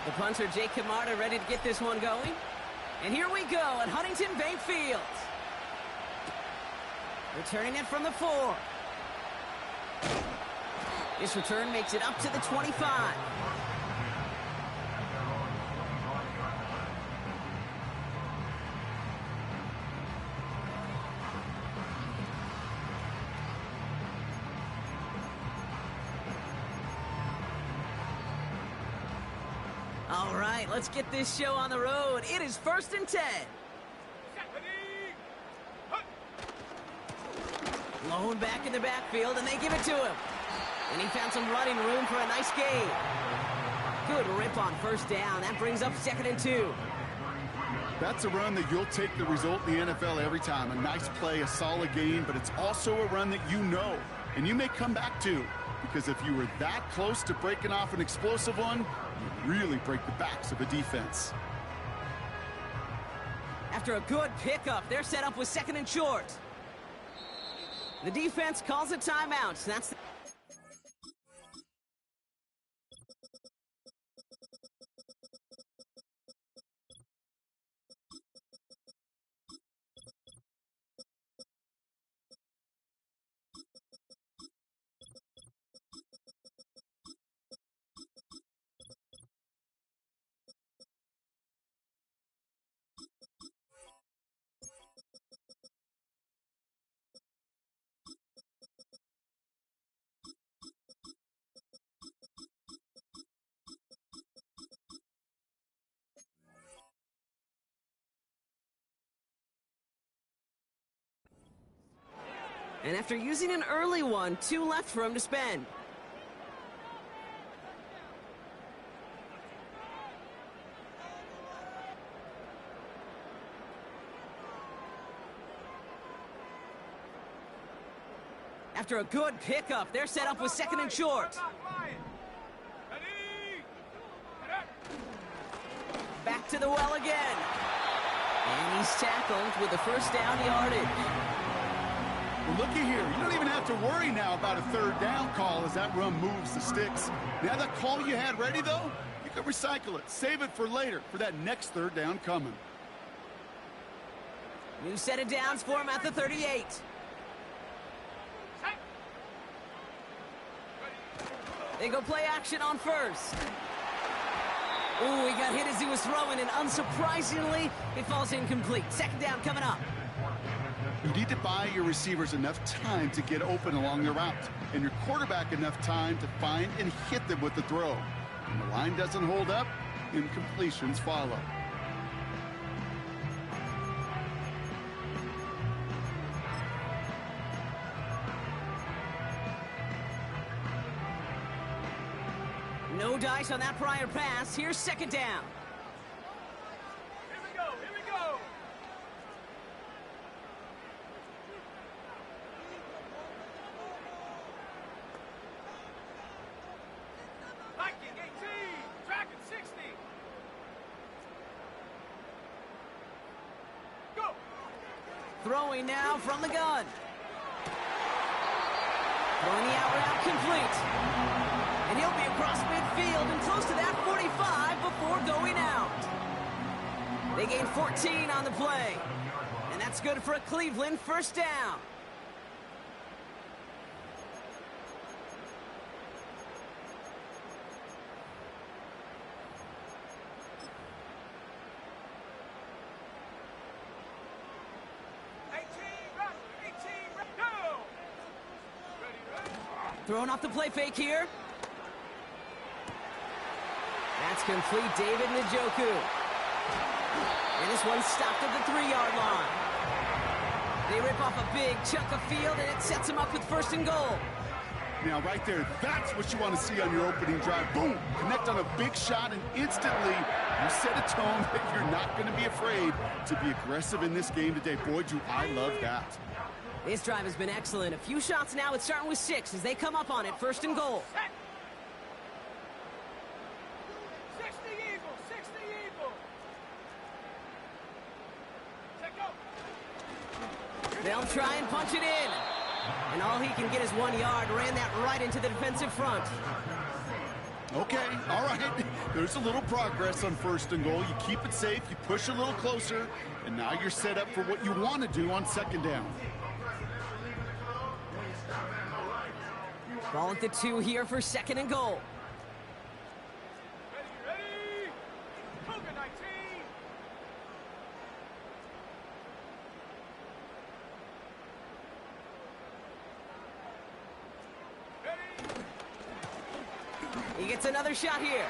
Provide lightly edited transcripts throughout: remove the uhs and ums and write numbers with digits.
The punter, Jake Camarda, ready to get this one going. And here we go at Huntington Bank Field. Returning it from the 4. This return makes it up to the 25. All right, let's get this show on the road. It is 1st and 10. Lone back in the backfield, and they give it to him. And he found some running room for a nice gain. Good rip on 1st down. That brings up 2nd and 2. That's a run that you'll take the result in the NFL every time. A nice play, a solid gain, but it's also a run that you know, and you may come back to. Because if you were that close to breaking off an explosive one, you really break the backs of a defense. After a good pickup, they're set up with 2nd and short. The defense calls a timeout. That's the And after using an early one, 2 left for him to spend. After a good pickup, they're set up with 2nd and short. Back to the well again. And he's tackled with the 1st down yardage. Well, looky here. You don't even have to worry now about a 3rd down call as that run moves the sticks. Now that call you had ready, though, you can recycle it. Save it for later for that next 3rd down coming. New set of downs for him at the 38. They go play action on 1st. Ooh, he got hit as he was throwing, and unsurprisingly, it falls incomplete. 2nd down coming up. You need to buy your receivers enough time to get open along the route, and your quarterback enough time to find and hit them with the throw. When the line doesn't hold up, incompletions follow. No dice on that prior pass. Here's 2nd down. Here we go, here we go. Viking 18, tracking 60. Go. Throwing now from the gun. Throwing the out route complete. And he'll be across midfield and close to that 45 before going out. They gain 14 on the play. And that's good for a Cleveland 1st down. Throwing off the play fake here. That's complete, David Njoku. And this one's stopped at the 3-yard line. They rip off a big chunk of field, and it sets them up with 1st and goal. Now, right there, that's what you want to see on your opening drive. Boom! Connect on a big shot, and instantly you set a tone that you're not going to be afraid to be aggressive in this game today. Boy, do I love that. This drive has been excellent. A few shots now. It's starting with 6 as they come up on it. 1st and goal. 60 Eagles, 60 Eagles. Take go. They'll try and punch it in. And all he can get is 1 yard. Ran that right into the defensive front. Okay, all right. There's a little progress on 1st and goal. You keep it safe, you push a little closer, and now you're set up for what you want to do on 2nd down. Ball at the 2 here for 2nd and goal. Ready? Cougar 19. He gets another shot here.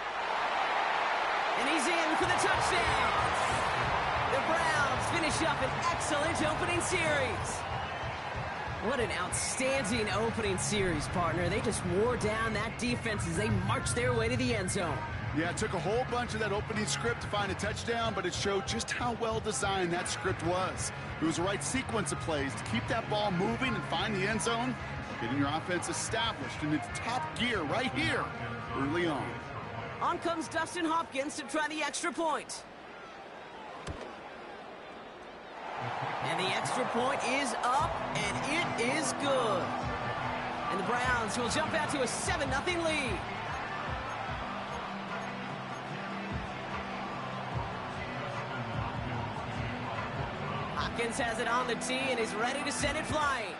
And he's in for the touchdown. The Browns finish up an excellent opening series. What an outstanding opening series, partner. They just wore down that defense as they marched their way to the end zone. Yeah, it took a whole bunch of that opening script to find a touchdown, but it showed just how well designed that script was. It was the right sequence of plays to keep that ball moving and find the end zone, getting your offense established in its top gear right here early on. On comes Dustin Hopkins to try the extra point. And the extra point is up, and it is good. And the Browns will jump out to a 7-0 lead. Hopkins has it on the tee and is ready to send it flying.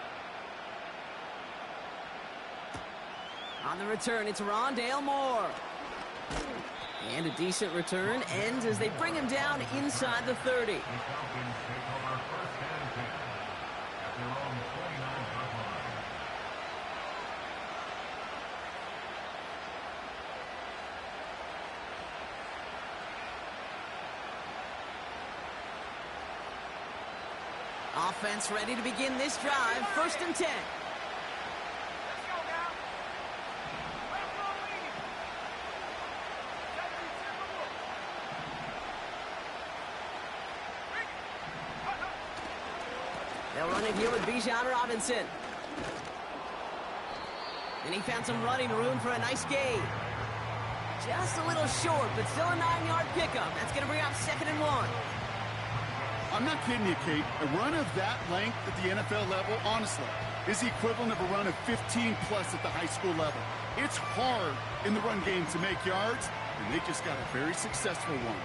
On the return, it's Rondale Moore. And a decent return ends as they bring him down inside the 30. Offense ready to begin this drive. 1st and 10. They'll run it here with Bijan Robinson. And he found some running room for a nice gain. Just a little short, but still a 9-yard pickup. That's going to bring up 2nd and 1. I'm not kidding you, Kate. A run of that length at the NFL level, honestly, is the equivalent of a run of 15-plus at the high school level. It's hard in the run game to make yards, and they just got a very successful one.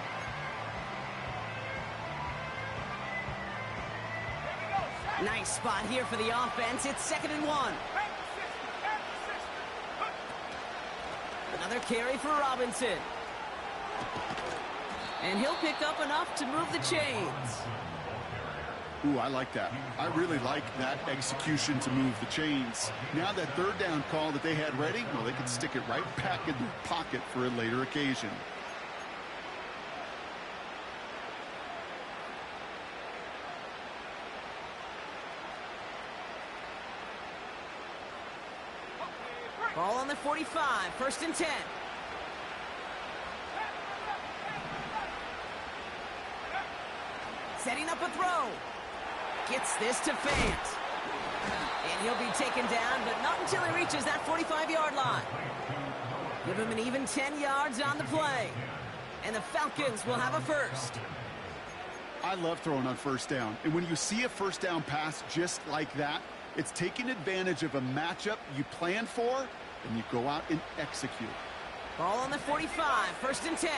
Nice spot here for the offense. It's 2nd and 1. Another carry for Robinson. And he'll pick up enough to move the chains. Ooh, I like that. I really like that execution to move the chains. Now that 3rd down call that they had ready, well, they could stick it right back in their pocket for a later occasion. Ball on the 45, 1st and 10. Setting up a throw. Gets this to Fant. And he'll be taken down, but not until he reaches that 45-yard line. Give him an even 10 yards on the play. And the Falcons will have a first. I love throwing on 1st down. And when you see a 1st down pass just like that, it's taking advantage of a matchup you plan for, and you go out and execute. Ball on the 45, 1st and 10.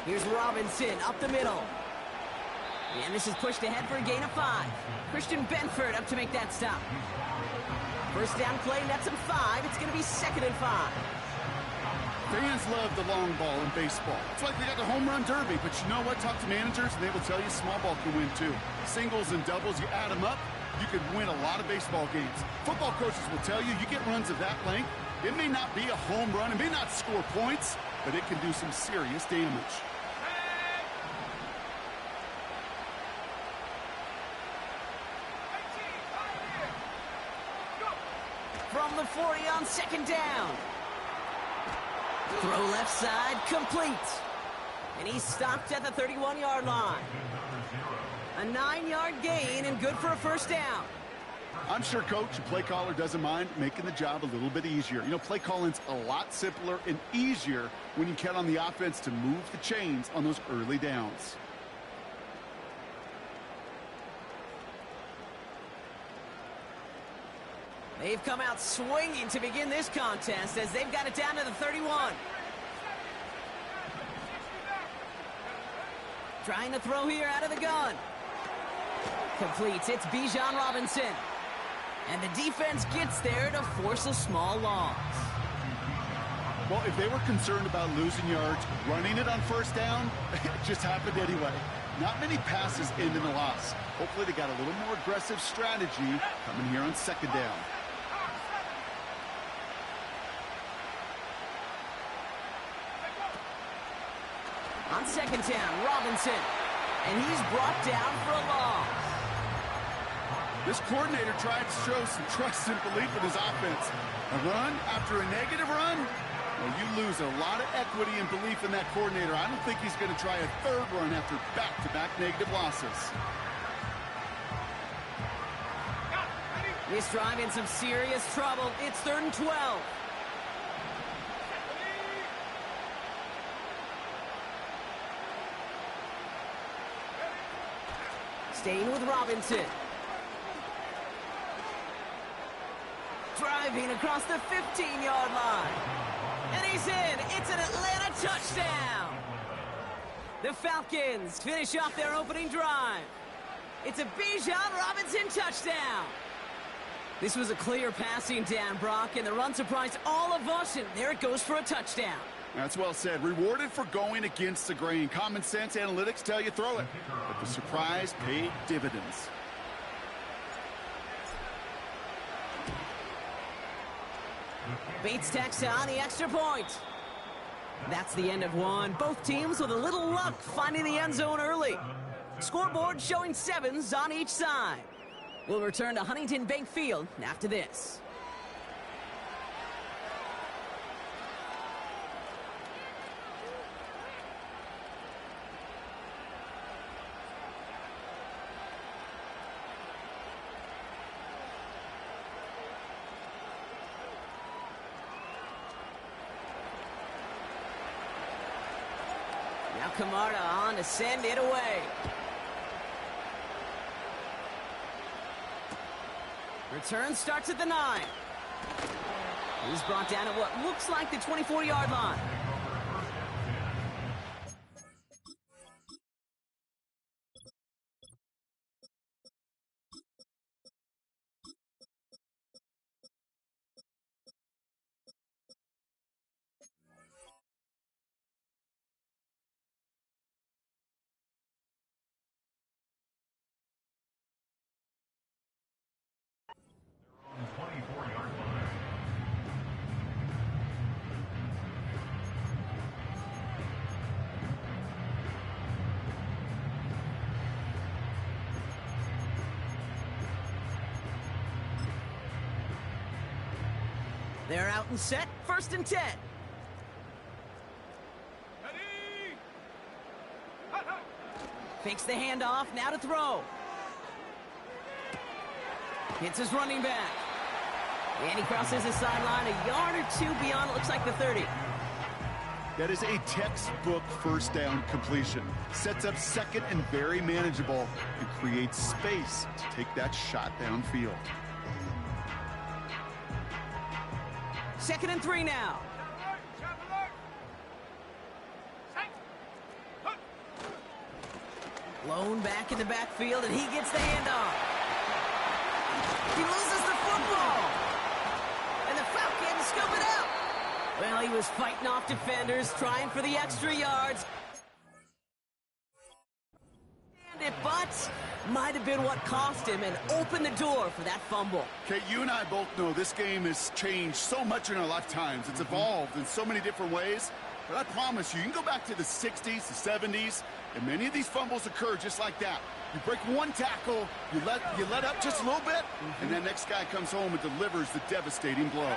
Here's Robinson up the middle. And this is pushed ahead for a gain of 5. Christian Benford up to make that stop. 1st down play, nets him 5. It's going to be 2nd and 5. Fans love the long ball in baseball. It's like they got the home run derby, but you know what? Talk to managers, and they will tell you small ball can win too. Singles and doubles, you add them up, you can win a lot of baseball games. Football coaches will tell you, you get runs of that length, it may not be a home run, it may not score points, but it can do some serious damage. From the 40 on 2nd down. Throw left side, complete. And he's stopped at the 31-yard line. A 9-yard gain and good for a 1st down. I'm sure coach and play caller doesn't mind making the job a little bit easier. You know, play calling's a lot simpler and easier when you count on the offense to move the chains on those early downs. They've come out swinging to begin this contest as they've got it down to the 31. Trying to throw here out of the gun. Completes. It's Bijan Robinson. And the defense gets there to force a small loss. Well, if they were concerned about losing yards, running it on first down, it just happened anyway. Not many passes end in a loss. Hopefully they got a little more aggressive strategy coming here on second down. On second down, Robinson. And he's brought down for a loss. This coordinator tried to show some trust and belief in his offense. A run after a negative run? Well, you lose a lot of equity and belief in that coordinator. I don't think he's going to try a third run after back-to-back negative losses. This drive in some serious trouble. It's 3rd and 12. Staying with Robinson. Driving across the 15-yard line. And he's in. It's an Atlanta touchdown. The Falcons finish off their opening drive. It's a Bijan Robinson touchdown. This was a clear passing down, Brock, and the run surprised all of us, and there it goes for a touchdown. That's well said. Rewarded for going against the grain. Common sense analytics tell you throw it. But the surprise paid dividends. Bates tacks on the extra point. That's the end of one. Both teams with a little luck finding the end zone early. Scoreboard showing 7s on each side. We'll return to Huntington Bank Field after this. Now Camarda on to send it away. Return starts at the 9. He's brought down at what looks like the 24-yard line. They're out and set, 1st and 10. Fakes the handoff, now to throw. Hits his running back. And he crosses the sideline a yard or two beyond, it looks like the 30. That is a textbook first down completion. Sets up second and very manageable and creates space to take that shot downfield. 2nd and 3 now. Lone back in the backfield, and he gets the handoff. He loses the football. And the Falcons scoop it out. Well, he was fighting off defenders, trying for the extra yards. But might have been what cost him and opened the door for that fumble. Okay, you and I both know this game has changed so much in our lifetimes. It's evolved in so many different ways. But I promise you, you can go back to the 60s, the 70s, and many of these fumbles occur just like that. You break one tackle, you let up just a little bit, and that next guy comes home and delivers the devastating blow.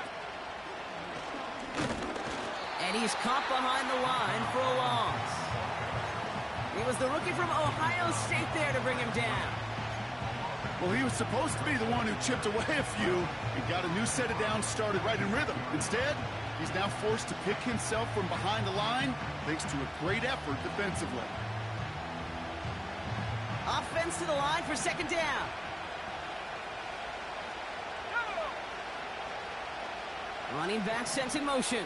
And he's caught behind the line for a loss. It was the rookie from Ohio State there to bring him down. Well, he was supposed to be the one who chipped away a few and got a new set of downs started right in rhythm. Instead, he's now forced to pick himself from behind the line thanks to a great effort defensively. Offense to the line for second down. Running back sent in motion.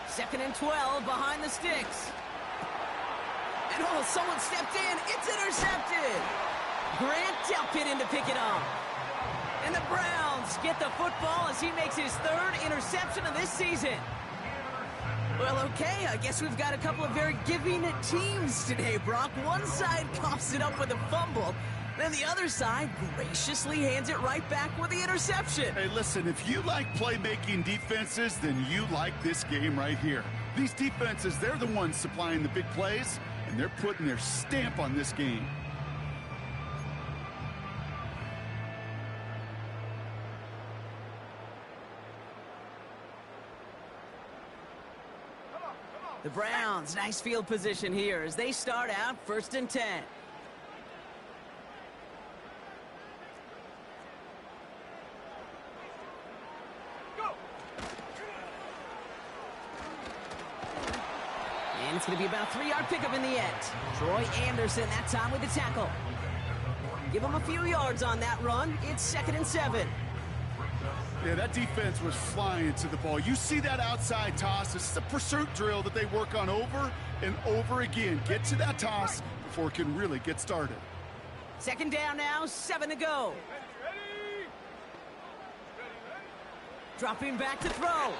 2nd and 12 behind the sticks. And oh, someone stepped in. It's intercepted. Grant Delpit in to pick it up. And the Browns get the football as he makes his 3rd interception of this season. Well, okay, I guess we've got a couple of very giving teams today, Brock. One side coughs it up with a fumble. Then the other side graciously hands it right back with the interception. Hey, listen, if you like playmaking defenses, then you like this game right here. These defenses, they're the ones supplying the big plays, and they're putting their stamp on this game. The Browns, nice field position here as they start out 1st and 10. And it's going to be about a 3-yard pickup in the end. Troy Anderson that time with the tackle. Give him a few yards on that run. It's 2nd and 7. Yeah, that defense was flying to the ball. You see that outside toss. This is a pursuit drill that they work on over and over again. Get to that toss before it can really get started. 2nd down now, 7 to go. Dropping back to throw.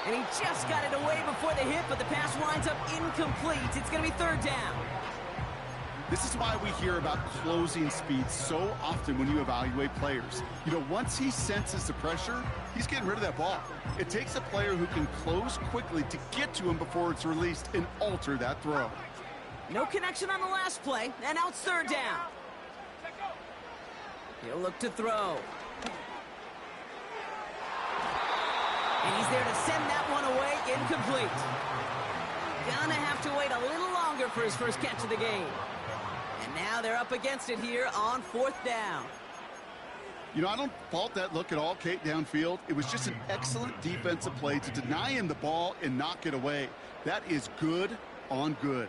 And he just got it away before the hit, but the pass winds up incomplete. It's going to be 3rd down. This is why we hear about closing speed so often when you evaluate players. You know, once he senses the pressure, he's getting rid of that ball. It takes a player who can close quickly to get to him before it's released and alter that throw. No connection on the last play, and now it's 3rd down. He'll look to throw. And he's there to send that one away, incomplete. Gonna have to wait a little longer for his first catch of the game. And now they're up against it here on 4th down. You know, I don't fault that look at all, Kate, downfield. It was just an excellent defensive play to deny him the ball and knock it away. That is good on good.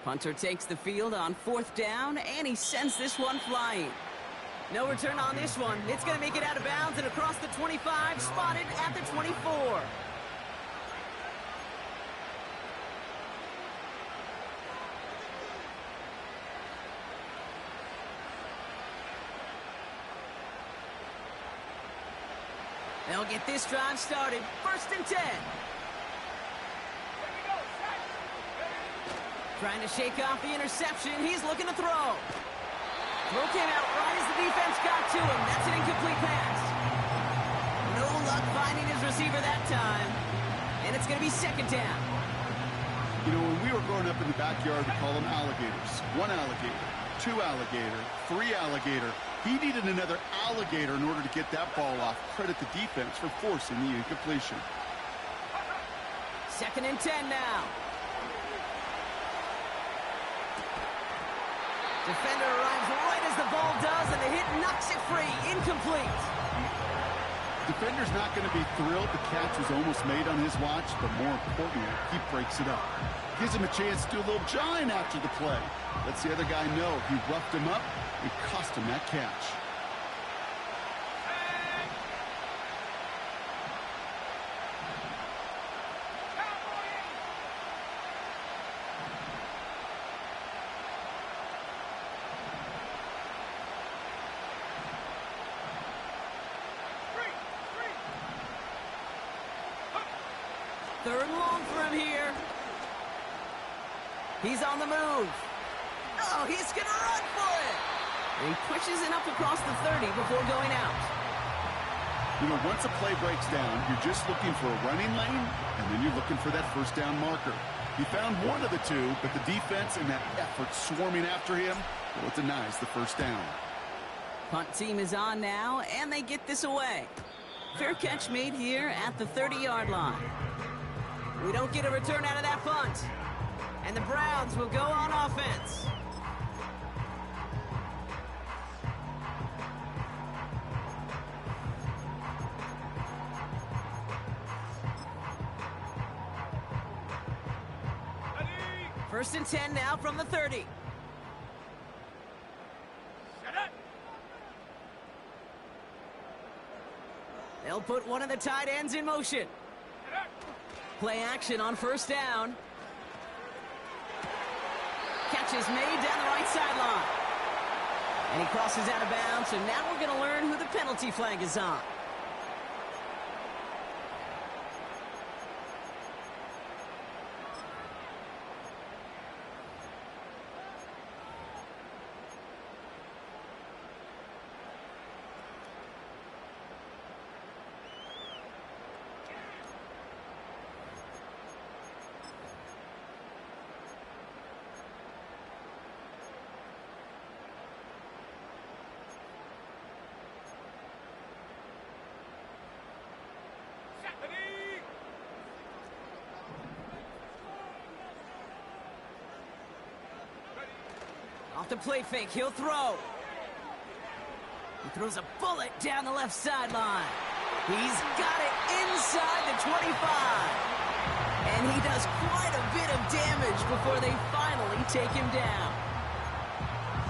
Punter takes the field on 4th down, and he sends this one flying. No return on this one. It's going to make it out of bounds and across the 25, spotted at the 24. They'll get this drive started. 1st and 10. Trying to shake off the interception. He's looking to throw. Throw came out right as the defense got to him. That's an incomplete pass. No luck finding his receiver that time. And it's going to be 2nd down. You know, when we were growing up in the backyard, we call them alligators. 1 alligator, 2 alligator, 3 alligator. He needed another alligator in order to get that ball off. Credit the defense for forcing the incompletion. 2nd and 10 now. Defender arrives right as the ball does, and the hit knocks it free. Incomplete. Defender's not going to be thrilled the catch was almost made on his watch, but more importantly, he breaks it up. Gives him a chance to do a little jawing after the play. Lets the other guy know he roughed him up and cost him that catch. Third and long for him here. He's on the move. Oh, he's going to run for it. And he pushes it up across the 30 before going out. You know, once a play breaks down, you're just looking for a running lane, and then you're looking for that 1st down marker. He found one of the two, but the defense and that effort swarming after him, well, it denies the 1st down. Punt team is on now, and they get this away. Fair catch made here at the 30-yard line. We don't get a return out of that punt. And the Browns will go on offense. First and 10 now from the 30. They'll put one of the tight ends in motion. Play action on first down. Catch is made down the right sideline. And he crosses out of bounds, so now we're going to learn who the penalty flag is on. Off the play fake, he'll throw. He throws a bullet down the left sideline. He's got it inside the 25. And he does quite a bit of damage before they finally take him down.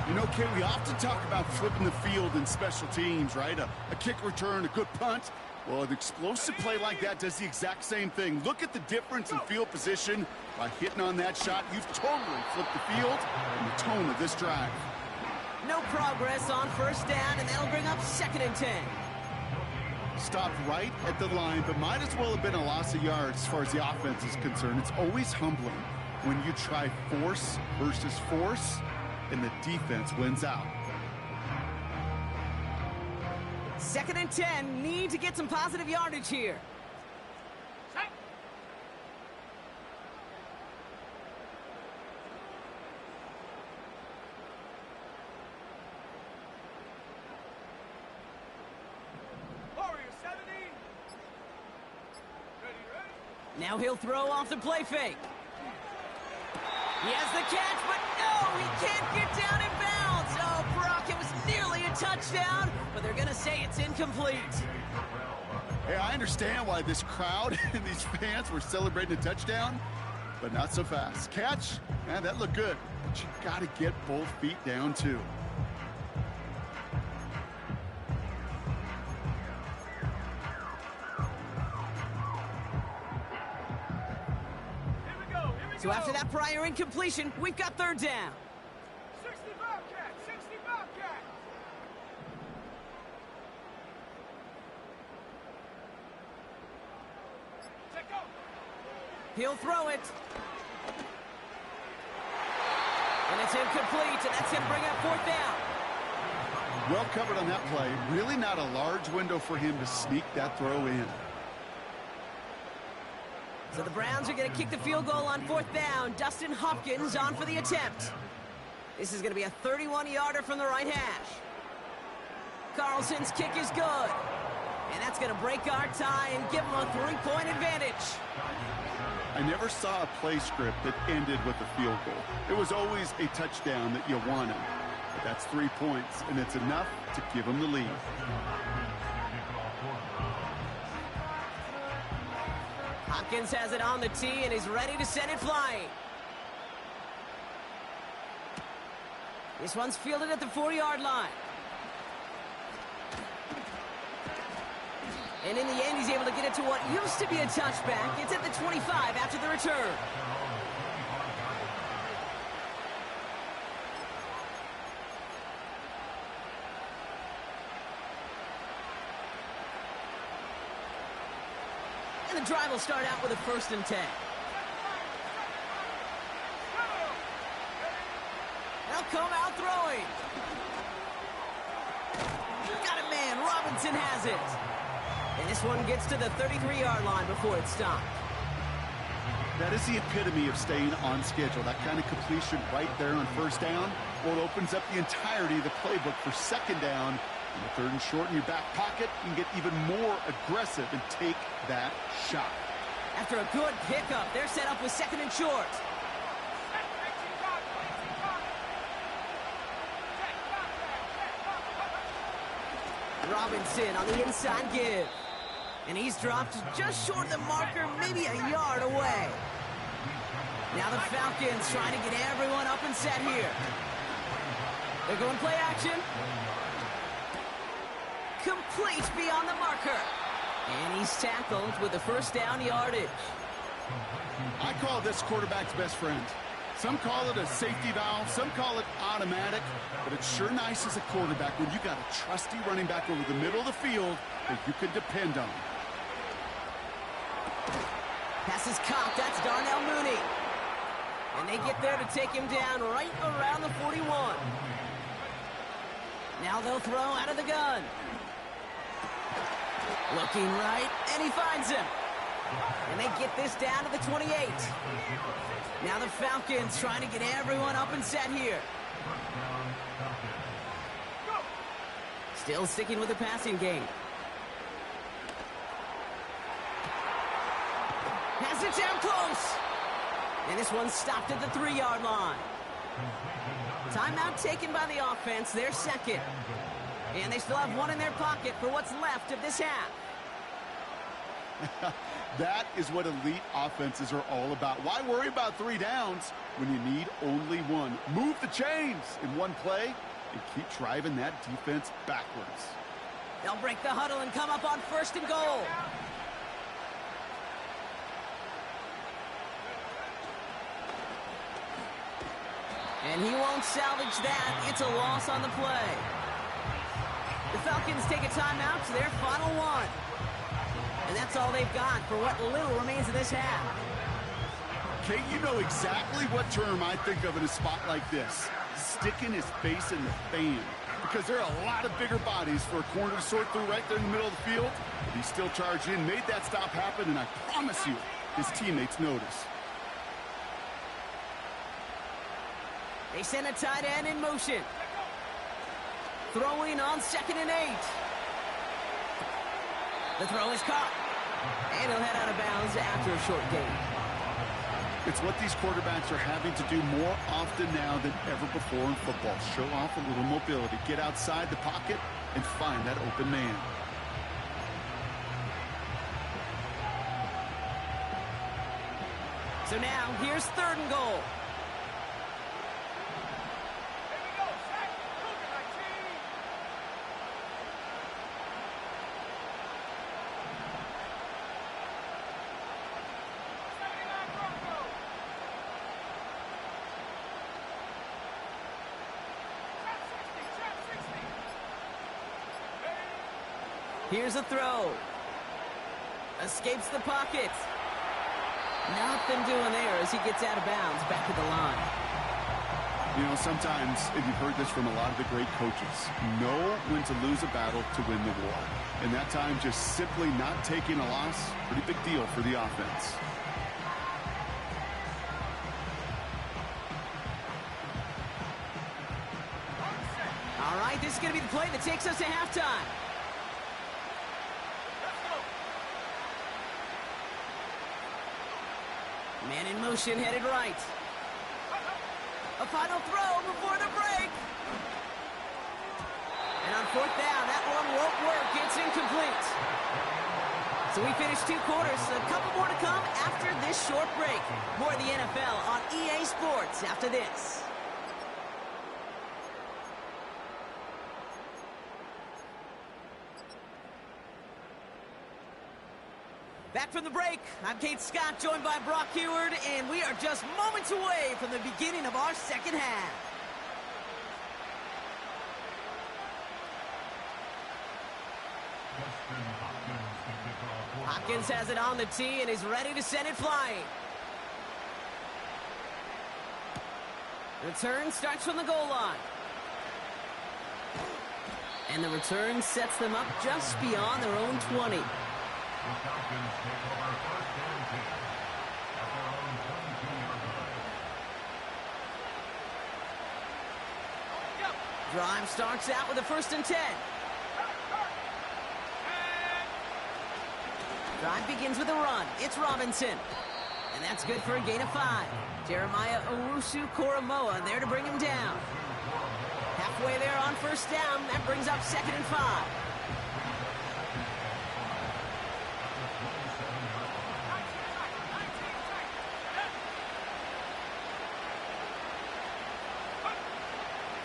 You know, Kay, we often talk about flipping the field in special teams, right? A kick return, a good punt. Well, an explosive play like that does the exact same thing. Look at the difference in field position. By hitting on that shot, you've totally flipped the field and the tone of this drive. No progress on first down, and that'll bring up second and 10. Stopped right at the line, but might as well have been a loss of yards as far as the offense is concerned. It's always humbling when you try force versus force, and the defense wins out. Second and 10, need to get some positive yardage here. Now he'll throw off the play fake. He has the catch, but no, he can't get down in bounds. Oh, Brock, it was nearly a touchdown, but they're going to say it's incomplete. Hey, I understand why this crowd and these fans were celebrating a touchdown, but not so fast. Catch, man, that looked good, but you got to get both feet down, too. So after that prior incompletion, we've got third down. 60 Bobcat! 60 Bobcat! Check go! He'll throw it. And it's incomplete, and that's going to bring up fourth down. Well covered on that play. Really not a large window for him to sneak that throw in. So the Browns are going to kick the field goal on fourth down. Dustin Hopkins on for the attempt. This is going to be a 31-yarder from the right hash. Carlson's kick is good. And that's going to break our tie and give them a 3-point advantage. I never saw a play script that ended with a field goal. It was always a touchdown that you wanted. But that's 3 points, and it's enough to give them the lead. Hopkins has it on the tee, and he's ready to send it flying. This one's fielded at the 4-yard line. And in the end, he's able to get it to what used to be a touchback. It's at the 25 after the return. And the drive will start out with a first and 10. They'll come out throwing. Got it, man. Robinson has it. And this one gets to the 33-yard line before it's stopped. That is the epitome of staying on schedule. That kind of completion right there on first down. Well, it opens up the entirety of the playbook for second down. And the third and short in your back pocket, you can get even more aggressive and take that shot. After a good pickup, they're set up with second and short. Robinson on the inside give. And he's dropped just short of the marker, maybe a yard away. Now the Falcons trying to get everyone up and set here. They're going play action. Complete beyond the marker. And he's tackled with the first down yardage. I call this quarterback's best friend. Some call it a safety valve, some call it automatic, but it's sure nice as a quarterback when you got a trusty running back over the middle of the field that you can depend on. Pass is caught. That's Darnell Mooney. And they get there to take him down right around the 41. Now they'll throw out of the gun. Looking right, and he finds him. And they get this down to the 28. Now the Falcons trying to get everyone up and set here. Still sticking with the passing game. Has it down close. And this one's stopped at the 3-yard line. Timeout taken by the offense, their second. And they still have one in their pocket for what's left of this half. That is what elite offenses are all about. Why worry about 3 downs when you need only one? Move the chains in one play and keep driving that defense backwards. They'll break the huddle and come up on 1st and goal. And he won't salvage that. It's a loss on the play. The Falcons take a timeout to their final one. And that's all they've got for what little remains of this half. Kate, you know exactly what term I think of in a spot like this. Sticking his face in the fan. Because there are a lot of bigger bodies for a corner to sort through right there in the middle of the field. But he still charged in, made that stop happen, and I promise you, his teammates notice. They send a tight end in motion. Throwing on 2nd and 8. The throw is caught. And he'll head out of bounds after a short gain. It's what these quarterbacks are having to do more often now than ever before in football. Show off a little mobility. Get outside the pocket and find that open man. So now, here's 3rd and goal. Here's a throw. Escapes the pocket. Nothing doing there as he gets out of bounds back at the line. You know, sometimes, and you've heard this from a lot of the great coaches, know when to lose a battle to win the war. And that time, just simply not taking a loss, pretty big deal for the offense. All right, this is going to be the play that takes us to halftime. Man in motion, headed right. A final throw before the break. And on 4th down, that one won't work. It's incomplete. So we finished 2 quarters. A couple more to come after this short break. More of the NFL on EA Sports after this. Back from the break, I'm Kate Scott, joined by Brock Heward, and we are just moments away from the beginning of our second half. Hopkins has it on the tee and is ready to send it flying. Return starts from the goal line. And the return sets them up just beyond their own 20. Drive starts out with a 1st and 10. Drive begins with a run. It's Robinson. And that's good for a gain of 5. Jeremiah Owusu-Koramoah there to bring him down. Halfway there on 1st down. That brings up 2nd and 5.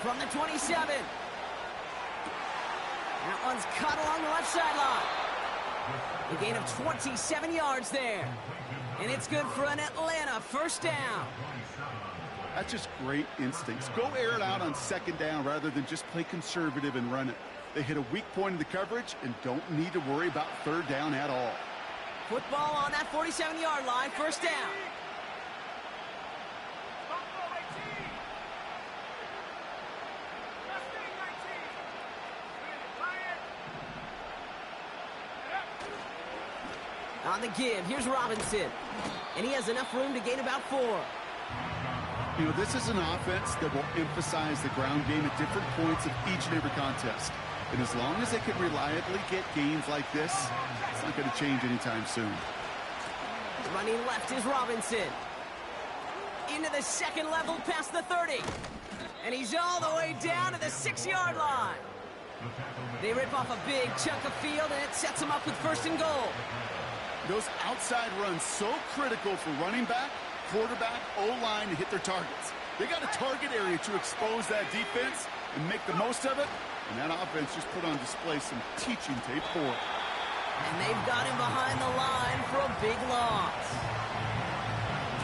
from the 27. That one's cut along the left sideline. A gain of 27 yards there. And it's good for an Atlanta first down. That's just great instincts. Go air it out on second down rather than just play conservative and run it. They hit a weak point in the coverage and don't need to worry about third down at all. Football on that 47-yard line, first down. On the give, here's Robinson. And he has enough room to gain about 4. You know, this is an offense that will emphasize the ground game at different points of each and every contest. And as long as they can reliably get gains like this, it's not going to change anytime soon. Running left is Robinson. Into the second level past the 30. And he's all the way down to the 6-yard line. They rip off a big chunk of field, and it sets them up with first and goal. Those outside runs so critical for running back, quarterback, O-line to hit their targets. They got a target area to expose that defense and make the most of it, and that offense just put on display some teaching tape for it. And they've got him behind the line for a big loss.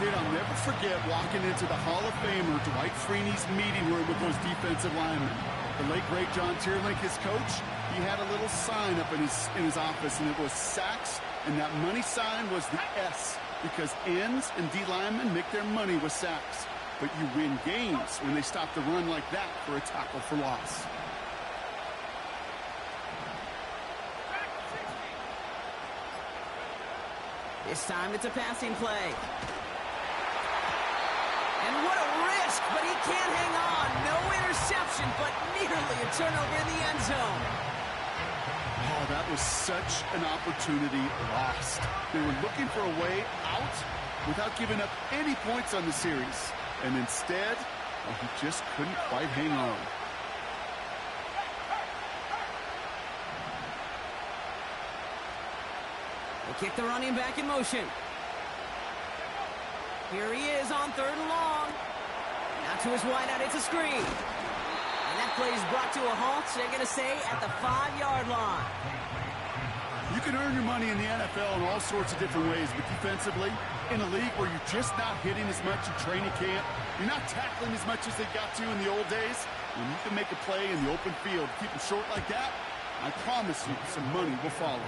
Kid, I'll never forget walking into the Hall of Famer Dwight Freeney's meeting room with those defensive linemen. The late, great John Tierlink, his coach, he had a little sign up in his office, and it was sacks. And that money sign was the S, because ends and D linemen make their money with sacks. But you win games when they stop the run like that for a tackle for loss. This time it's a passing play. And what a risk, but he can't hang on. No interception, but nearly a turnover in the end zone. Oh, that was such an opportunity lost. They were looking for a way out without giving up any points on the series. And instead, well, he just couldn't quite hang on. They kick the running back in motion. Here he is on third and long. Now to his wideout, it's a screen. And that play is brought to a halt, so they're going to say at the 5-yard line. You can earn your money in the NFL in all sorts of different ways, but defensively, in a league where you're just not hitting as much in training camp, you're not tackling as much as they got to in the old days, when you can make a play in the open field, keep it short like that, I promise you some money will follow.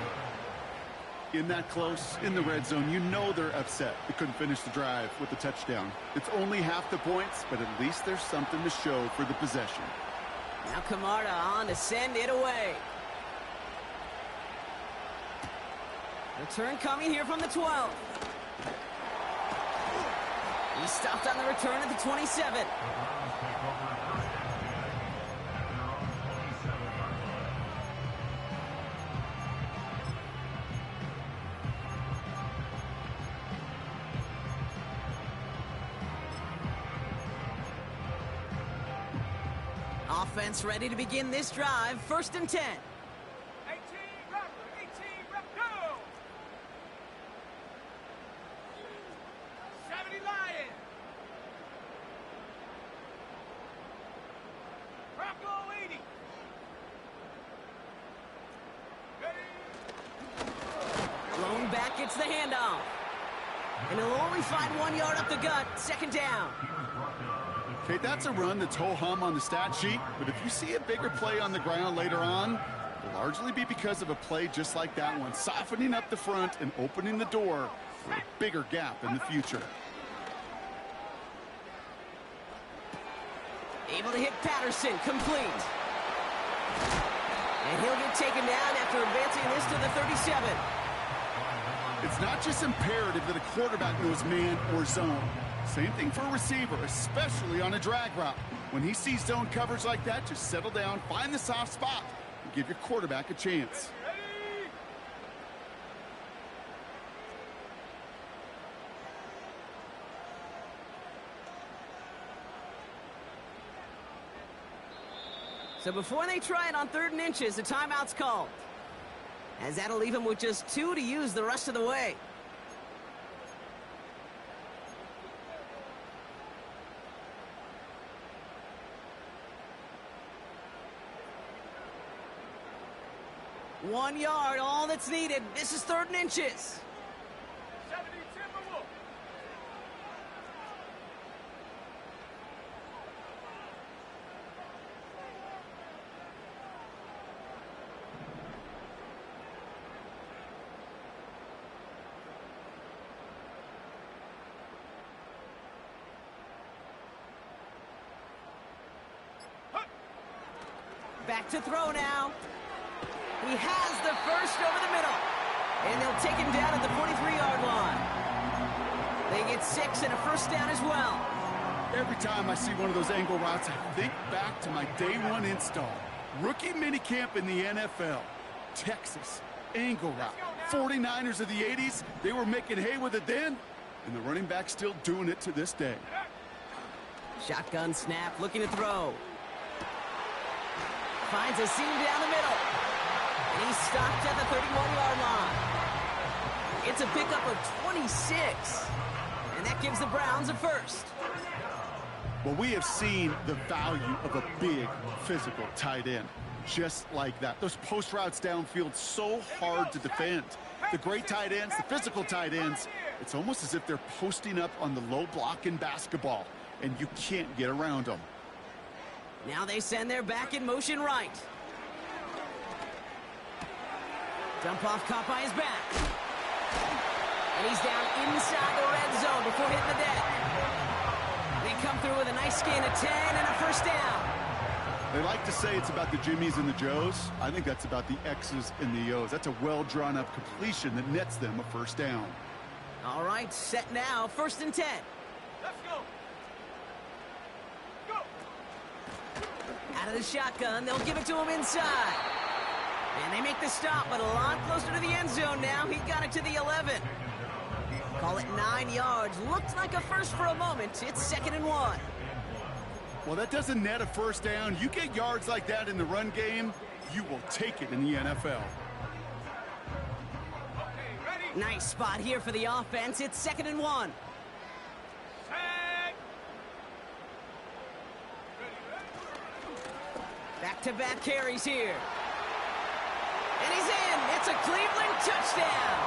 In that close, in the red zone, you know they're upset. They couldn't finish the drive with a touchdown. It's only half the points, but at least there's something to show for the possession. Now Camarda on to send it away. Return coming here from the 12. He stopped on the return at the 27. Offense ready to begin this drive. First and 10. 18, rep, go! 70 Lion! Bronco 80! Ready? Thrown back, gets the handoff. And he'll only find 1 yard up the gut. Second down. Okay, that's a run that's ho-hum on the stat sheet, but if you see a bigger play on the ground later on, it'll largely be because of a play just like that one, softening up the front and opening the door for a bigger gap in the future. Able to hit Patterson, complete. And he'll get taken down after advancing this to the 37. It's not just imperative that a quarterback knows man or zone. Same thing for a receiver, especially on a drag route. When he sees zone coverage like that, just settle down, find the soft spot, and give your quarterback a chance. Ready? So before they try it on 3rd and inches, a timeout's called. As that'll leave him with just 2 to use the rest of the way. 1 yard, all that's needed. This is 3rd and inches. 70 Timberwolves. Back to throw now. He has the first over the middle. And they'll take him down at the 43-yard line. They get 6 and a first down as well. Every time I see one of those angle routes, I think back to my day 1 install. Rookie minicamp in the NFL. Texas, angle route. 49ers of the 80s, they were making hay with it then, and the running back's still doing it to this day. Shotgun snap, looking to throw. Finds a seam down the middle. And he's stopped at the 31-yard line. It's a pickup of 26. And that gives the Browns a first. Well, we have seen the value of a big physical tight end. Just like that. Those post routes downfield, so hard to defend. The great tight ends, the physical tight ends, it's almost as if they're posting up on the low block in basketball, and you can't get around them. Now they send their back in motion right. Dump off caught by his back. And he's down inside the red zone before hitting the deck. They come through with a nice gain of 10 and a first down. They like to say it's about the Jimmies and the Joes. I think that's about the X's and the O's. That's a well-drawn-up completion that nets them a first down. All right, set now, 1st and 10. Let's go. Go. Out of the shotgun, they'll give it to him inside. And they make the stop, but a lot closer to the end zone now. He got it to the 11. Call it 9 yards. Looked like a first for a moment. It's 2nd and 1. Well, that doesn't net a first down. You get yards like that in the run game, you will take it in the NFL. Okay, ready. Nice spot here for the offense. It's 2nd and 1. Set. Back-to-back carries here. And he's in. It's a Cleveland touchdown.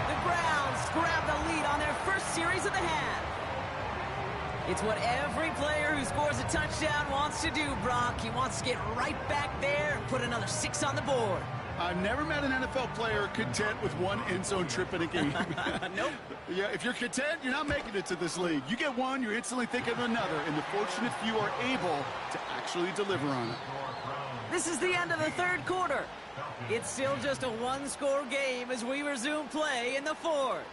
The Browns grab the lead on their first series of the half. It's what every player who scores a touchdown wants to do, Brock. He wants to get right back there and put another 6 on the board. I've never met an NFL player content with one end zone trip in a game. Nope. Yeah, if you're content, you're not making it to this league. You get one, you're instantly thinking of another, and the fortunate few are able to actually deliver on it. This is the end of the 3rd quarter. It's still just a 1-score game as we resume play in the 4th.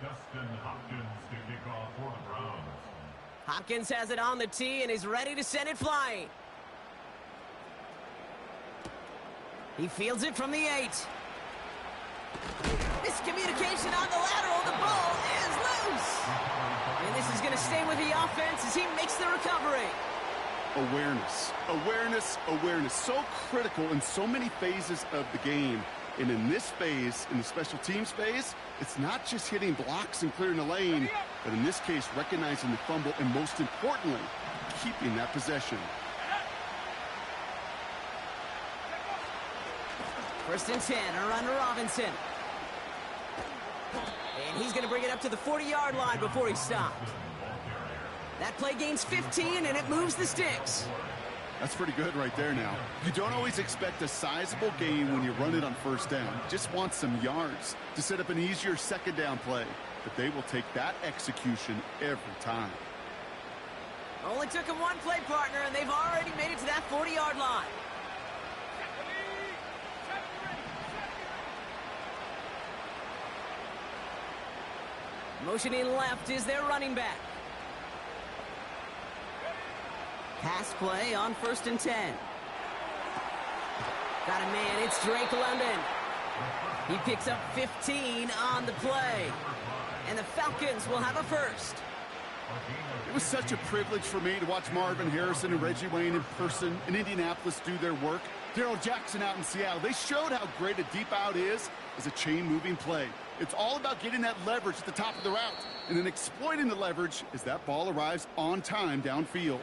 Justin Hopkins to kick off for the Browns. Hopkins has it on the tee and is ready to send it flying. He fields it from the 8. Miscommunication on the lateral. The ball is loose. And this is going to stay with the offense as he makes the recovery. Awareness, awareness, awareness. So critical in so many phases of the game. And in this phase, in the special teams phase, it's not just hitting blocks and clearing the lane, but in this case, recognizing the fumble and most importantly, keeping that possession. 1st and 10, a run to Robinson. And he's going to bring it up to the 40-yard line before he stopped. That play gains 15, and it moves the sticks. That's pretty good right there now. You don't always expect a sizable gain when you run it on 1st down. You just want some yards to set up an easier 2nd down play. But they will take that execution every time. Only took him one play, partner, and they've already made it to that 40-yard line. Motioning left is their running back. Pass play on 1st and 10. Got a man, it's Drake London. He picks up 15 on the play. And the Falcons will have a first. It was such a privilege for me to watch Marvin Harrison and Reggie Wayne in person in Indianapolis do their work. Daryl Jackson out in Seattle, they showed how great a deep out is as a chain-moving play. It's all about getting that leverage at the top of the route and then exploiting the leverage as that ball arrives on time downfield.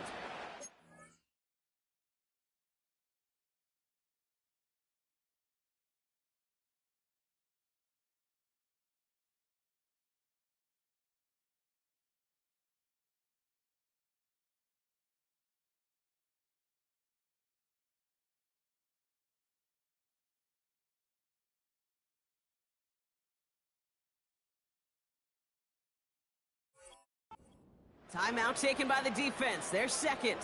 Timeout taken by the defense. Their second.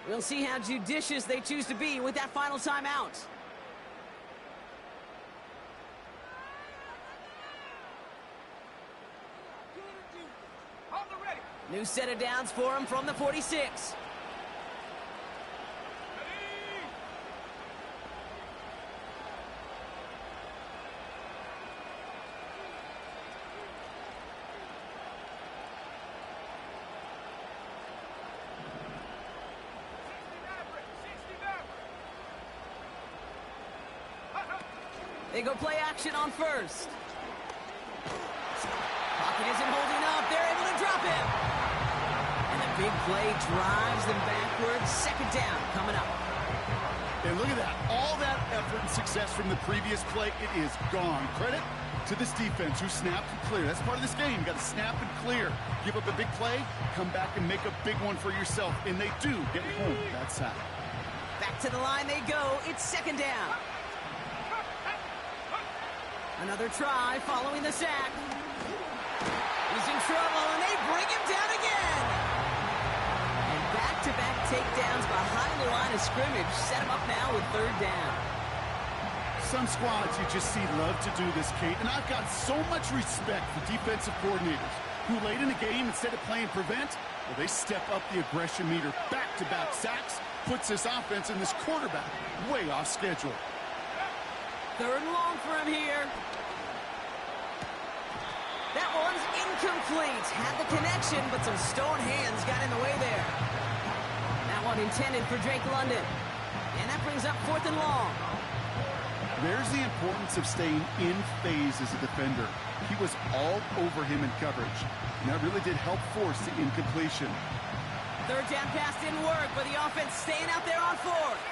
We'll see how judicious they choose to be with that final timeout. New set of downs for him from the 46. They go play action on first. Pocket isn't holding up. They're able to drop him. And the big play drives them backwards. Second down coming up. And look at that. All that effort and success from the previous play, it is gone. Credit to this defense who snapped and clear. That's part of this game. You got to snap and clear. Give up a big play, come back and make a big one for yourself. And they do get home that sack. Back to the line they go. It's second down. Another try following the sack. He's in trouble, and they bring him down again. And back-to-back takedowns behind the line of scrimmage set him up now with third down. Some squads you just see love to do this, Kate, and I've got so much respect for defensive coordinators who late in the game, instead of playing prevent, well, they step up the aggression meter. Back-to-back sacks puts this offense and this quarterback way off schedule. Third and long for him here. That one's incomplete. Had the connection, but some stone hands got in the way there. That one intended for Drake London. And that brings up fourth and long. There's the importance of staying in phase as a defender. He was all over him in coverage. And that really did help force the incompletion. Third down pass didn't work, but the offense staying out there on fourth.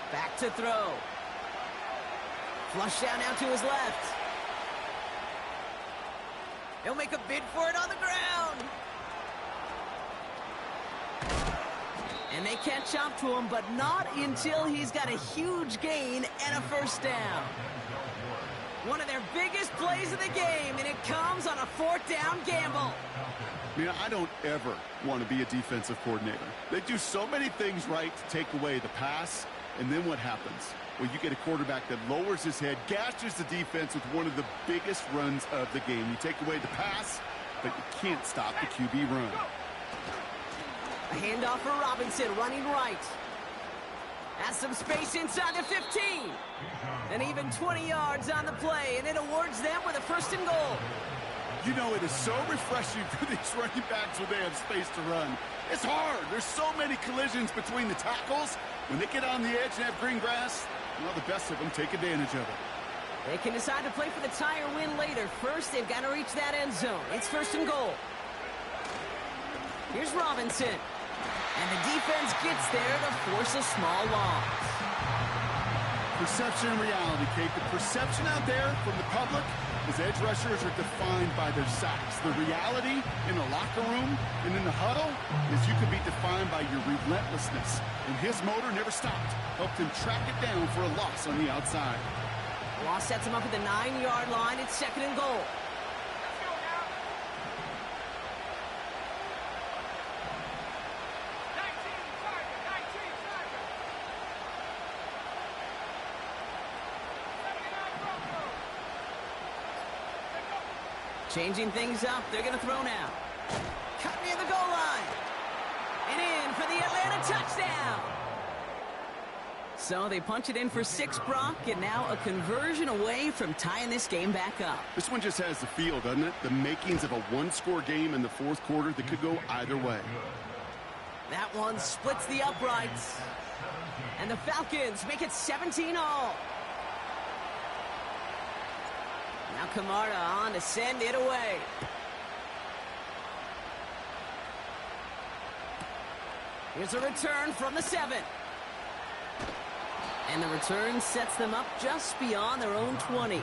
Back to throw. Flush down now to his left. He'll make a bid for it on the ground. And they catch up to him, but not until he's got a huge gain and a first down. One of their biggest plays of the game, and it comes on a fourth down gamble. I don't ever want to be a defensive coordinator. They do so many things right to take away the pass. And then what happens? Well, you get a quarterback that lowers his head, gashes the defense with one of the biggest runs of the game. You take away the pass, but you can't stop the QB run. A handoff for Robinson, running right. Has some space inside the 15. And even 20 yards on the play, and it awards them with a first and goal. You know, it is so refreshing for these running backs when they have space to run. It's hard. There's so many collisions between the tackles. When they get on the edge and have green grass, well, the best of them take advantage of it. They can decide to play for the tie or win later. First, they've got to reach that end zone. It's first and goal. Here's Robinson. And the defense gets there to force a small loss. Perception and reality, Kate. The perception out there from the public is edge rushers are defined by their sacks. The reality in the locker room and in the huddle is you can be defined by your relentlessness. And his motor never stopped. Helped him track it down for a loss on the outside. Loss sets him up at the 9-yard line. It's second and goal. Changing things up. They're going to throw now. Cut near the goal line. And in for the Atlanta touchdown. So they punch it in for 6, Brock, and now a conversion away from tying this game back up. This one just has the feel, doesn't it? The makings of a one-score game in the fourth quarter that could go either way. That one splits the uprights. And the Falcons make it 17-all. Now Camarda on to send it away. Here's a return from the 7. And the return sets them up just beyond their own 20.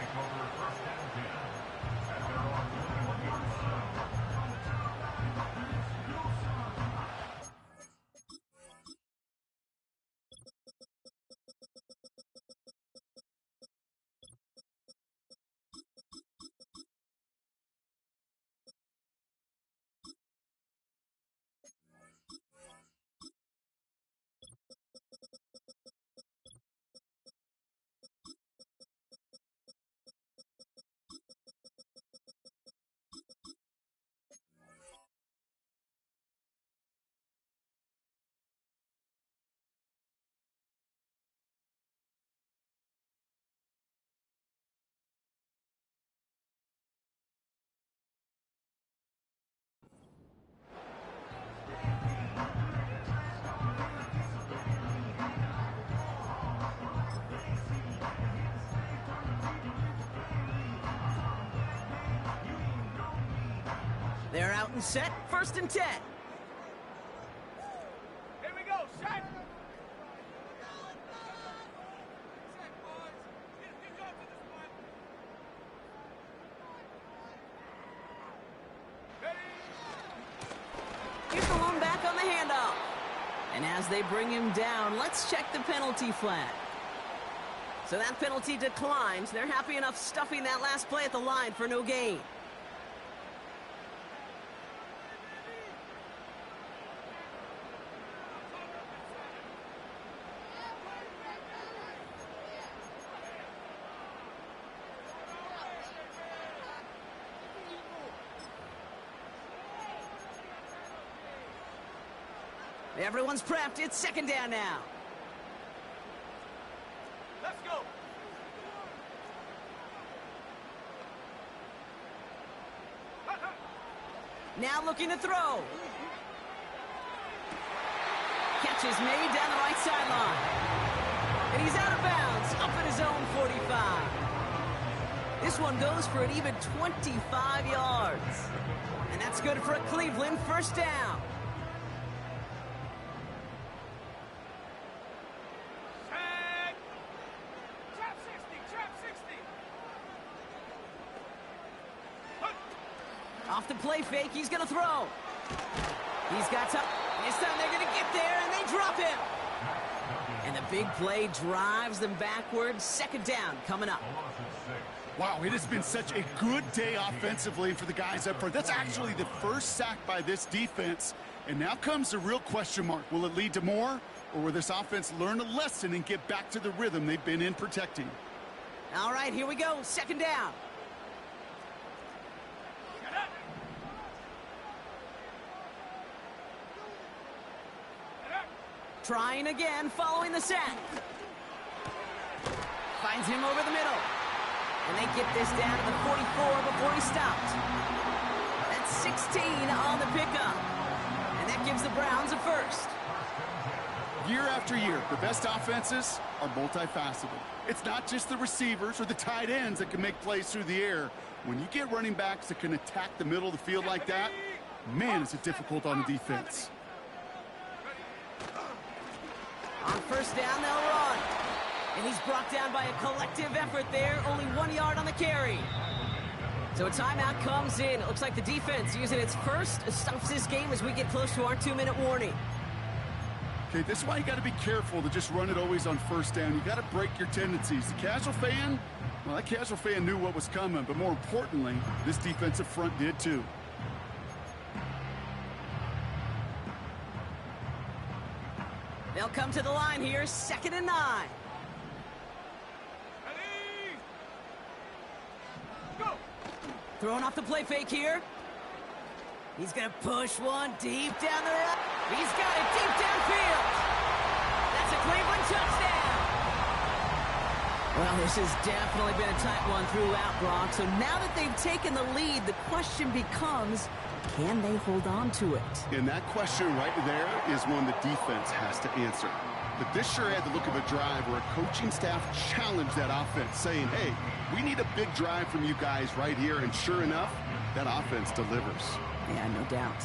They're out and set, 1st and 10. Here we go, set. Set, boys. Get going to this one. Ready? Here's the one back on the handoff. And as they bring him down, let's check the penalty flag. So that penalty declines. They're happy enough stuffing that last play at the line for no gain. Everyone's prepped. It's 2nd down now. Let's go. Now looking to throw. Catch is made down the right sideline. And he's out of bounds, up at his own 45. This one goes for an even 25 yards. And that's good for a Cleveland 1st down. Set. Trap 60, trap 60. Off the play fake, he's going to throw. He's got time. This time they're going to get there, and they drop him. And the big play drives them backwards. 2nd down coming up. Wow, it has been such a good day offensively for the guys up front. That's actually the first sack by this defense. And now comes the real question mark. Will it lead to more? Or will this offense learn a lesson and get back to the rhythm they've been in protecting? All right, here we go. 2nd down. Trying again, following the sack. Finds him over the middle. And they get this down to the 44 before he stopped. That's 16 on the pickup. And that gives the Browns a 1st. Year after year, the best offenses are multifaceted. It's not just the receivers or the tight ends that can make plays through the air. When you get running backs that can attack the middle of the field like that, man, is it difficult on the defense. On 1st down, they'll run. And he's brought down by a collective effort there. Only 1 yard on the carry. So a timeout comes in. It looks like the defense using its first stops this game as we get close to our 2-minute warning. Okay, this is why you got to be careful to just run it always on 1st down. You got to break your tendencies. The casual fan, well, that casual fan knew what was coming. But more importantly, this defensive front did too. They'll come to the line here, 2nd and 9. Ready? Go. Throwing off the play fake here. He's going to push one deep down the road. He's got it deep downfield. That's a Cleveland touchdown. Well, this has definitely been a tight one throughout, Brock. So now that they've taken the lead, the question becomes, can they hold on to it? And that question right there is one the defense has to answer. But this sure had the look of a drive where a coaching staff challenged that offense, saying, hey, we need a big drive from you guys right here. And sure enough, that offense delivers. Yeah, no doubt.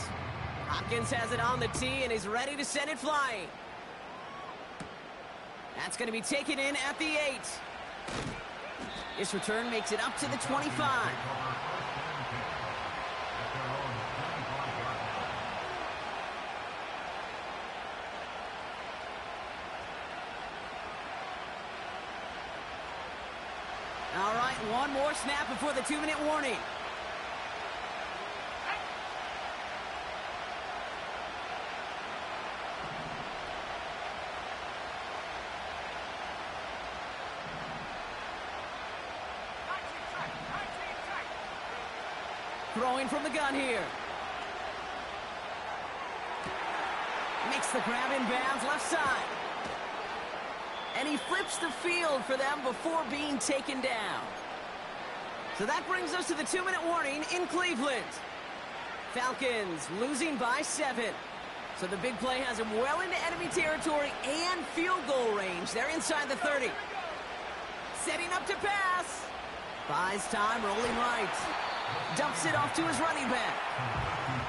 Hopkins has it on the tee and is ready to send it flying. That's going to be taken in at the 8. This return makes it up to the 25. All right, one more snap before the 2-minute warning. Throwing from the gun here. Makes the grab in bounds left side. And he flips the field for them before being taken down. So that brings us to the 2-minute warning in Cleveland. Falcons losing by 7. So the big play has them well into enemy territory and field goal range. They're inside the 30. Setting up to pass. Buys time, rolling right. Dumps it off to his running back.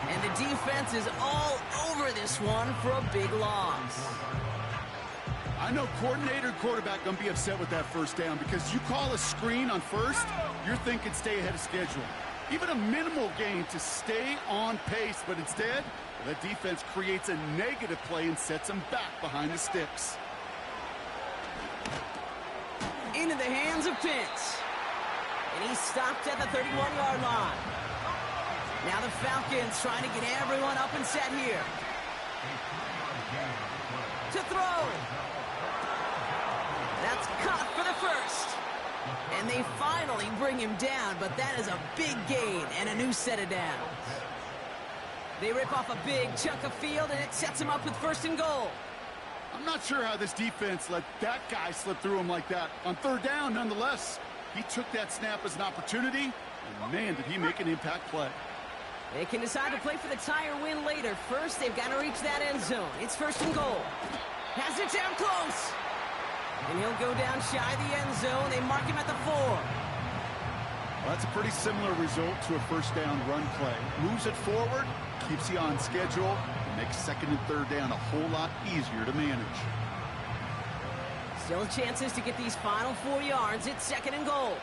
And the defense is all over this one for a big loss. I know coordinator and quarterback going to be upset with that first down because you call a screen on first, you're thinking stay ahead of schedule. Even a minimal gain to stay on pace, but instead, the defense creates a negative play and sets them back behind the sticks. Into the hands of Pitts. And he's stopped at the 31-yard line. Now the Falcons trying to get everyone up and set here. To throw. That's caught for the first. And they finally bring him down, but that is a big gain and a new set of downs. They rip off a big chunk of field, and it sets him up with 1st and goal. I'm not sure how this defense let that guy slip through him like that. On 3rd down, nonetheless, he took that snap as an opportunity, and man, did he make an impact play. They can decide to play for the tie or win later. First, they've got to reach that end zone. It's 1st and goal. Has it down close. And he'll go down shy of the end zone. They mark him at the 4. Well, that's a pretty similar result to a 1st down run play. Moves it forward, keeps you on schedule, and makes 2nd and 3rd down a whole lot easier to manage. Still chances to get these final 4 yards. It's 2nd and goal.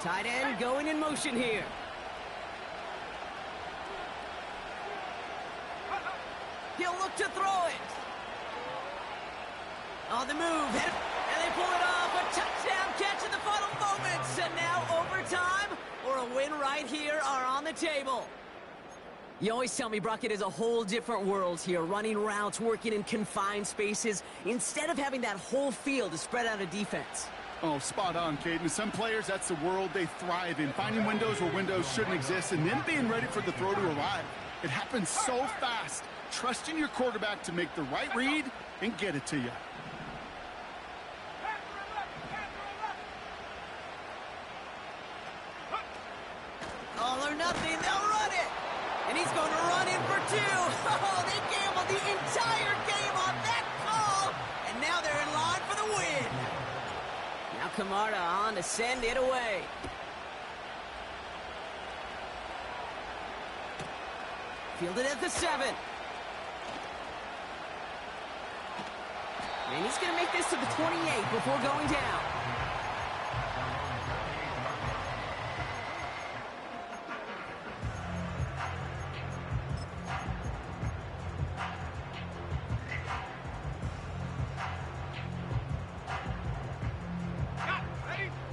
Tight end going in motion here. He'll look to throw it. On the move, and they pull it off. A touchdown catch in the final moments. And now overtime or a win right here are on the table. You always tell me, Brock, it is a whole different world here. Running routes, working in confined spaces, instead of having that whole field to spread out a defense. Oh, spot on, Caden. Some players, that's the world they thrive in. Finding windows where windows shouldn't exist and then being ready for the throw to arrive. It happens so fast. Trusting your quarterback to make the right read and get it to you. All or nothing, they'll run it. And he's going to run in for 2. Oh, they gambled the entire game on that call. And now they're in line for the win. Now Camarda on to send it away. Fielded at the 7. And he's going to make this to the 28 before going down.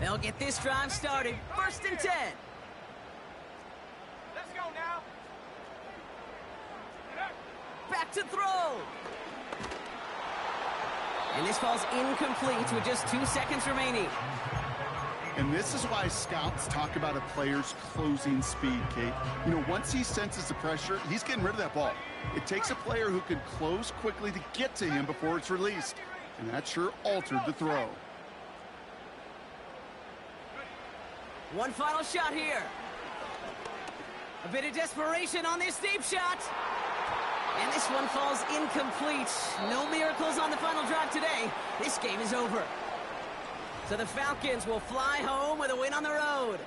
They'll get this drive started. 1st and 10. Let's go now. Back to throw. And this falls incomplete with just 2 seconds remaining. And this is why scouts talk about a player's closing speed, Kate. You know, once he senses the pressure, he's getting rid of that ball. It takes a player who can close quickly to get to him before it's released. And that sure altered the throw. One final shot here. A bit of desperation on this deep shot. And this one falls incomplete. No miracles on the final drive today. This game is over. So the Falcons will fly home with a win on the road.